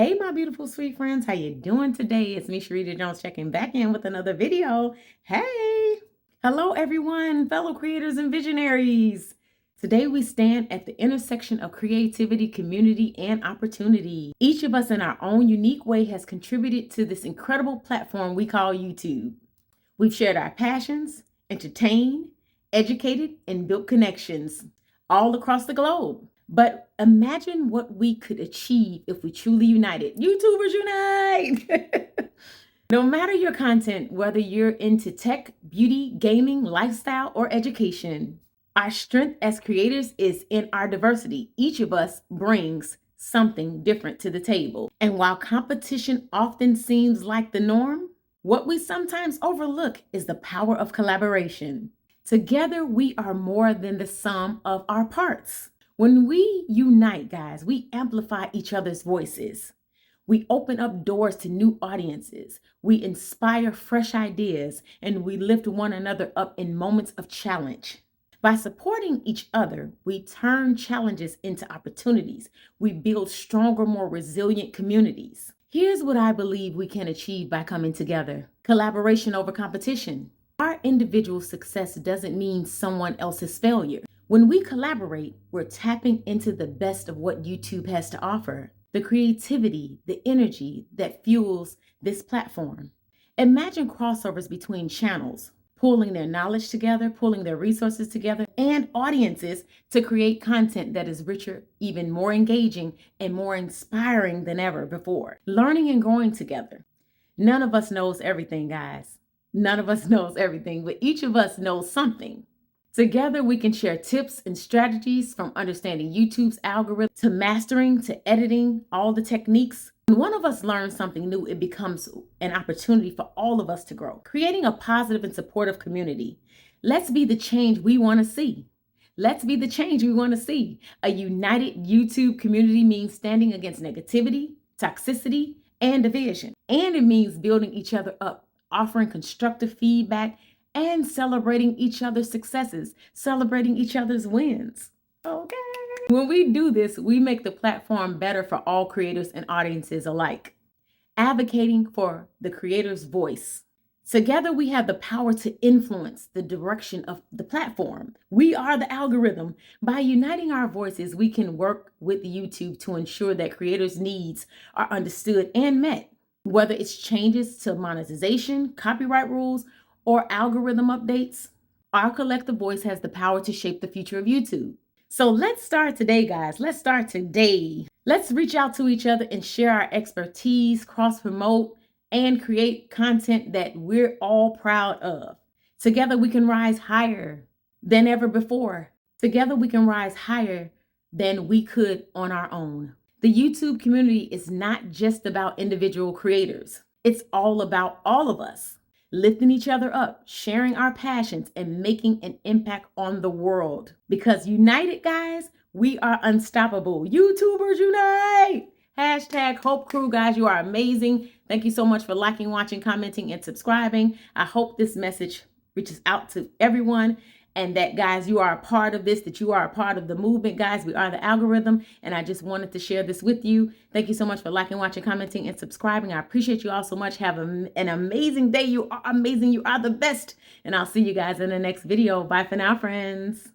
Hey, my beautiful sweet friends, how you doing today? It's me, Sharita Jones, checking back in with another video. Hey, hello everyone, fellow creators and visionaries. Today we stand at the intersection of creativity, community, and opportunity. Each of us in our own unique way has contributed to this incredible platform we call YouTube. We've shared our passions, entertained, educated, and built connections all across the globe. But imagine what we could achieve if we truly united. YouTubers unite! No matter your content, whether you're into tech, beauty, gaming, lifestyle, or education, our strength as creators is in our diversity. Each of us brings something different to the table. And while competition often seems like the norm, what we sometimes overlook is the power of collaboration. Together, we are more than the sum of our parts. When we unite, guys, we amplify each other's voices. We open up doors to new audiences. We inspire fresh ideas, and we lift one another up in moments of challenge. By supporting each other, we turn challenges into opportunities. We build stronger, more resilient communities. Here's what I believe we can achieve by coming together. Collaboration over competition. Our individual success doesn't mean someone else's failure. When we collaborate, we're tapping into the best of what YouTube has to offer, the creativity, the energy that fuels this platform. Imagine crossovers between channels, pulling their knowledge together, pulling their resources together, and audiences to create content that is richer, even more engaging, and more inspiring than ever before. Learning and growing together. None of us knows everything, guys. None of us knows everything, but each of us knows something. Together, we can share tips and strategies from understanding YouTube's algorithm to mastering to editing, all the techniques. When one of us learns something new, it becomes an opportunity for all of us to grow, creating a positive and supportive community. Let's be the change we want to see. Let's be the change we want to see. A united YouTube community means standing against negativity, toxicity, and division. And it means building each other up, offering constructive feedback, and celebrating each other's successes, celebrating each other's wins. Okay. When we do this, we make the platform better for all creators and audiences alike, advocating for the creator's voice. Together, we have the power to influence the direction of the platform. We are the algorithm. By uniting our voices, we can work with YouTube to ensure that creators' needs are understood and met, whether it's changes to monetization, copyright rules, or algorithm updates. Our collective voice has the power to shape the future of YouTube. So let's start today, guys. Let's start today. Let's reach out to each other and share our expertise, cross-promote, and create content that we're all proud of. Together, we can rise higher than ever before. Together, we can rise higher than we could on our own. The YouTube community is not just about individual creators. It's all about all of us. Lifting each other up, sharing our passions, and making an impact on the world. Because united, guys, we are unstoppable. YouTubers unite! Hashtag Hope Crew, guys, you are amazing. Thank you so much for liking, watching, commenting, and subscribing. I hope this message reaches out to everyone. And that, guys, you are a part of this, that you are a part of the movement, guys. We are the algorithm, and I just wanted to share this with you. Thank you so much for liking, watching, commenting, and subscribing. I appreciate you all so much. Have an amazing day. You are amazing. You are the best. And I'll see you guys in the next video. Bye for now, friends.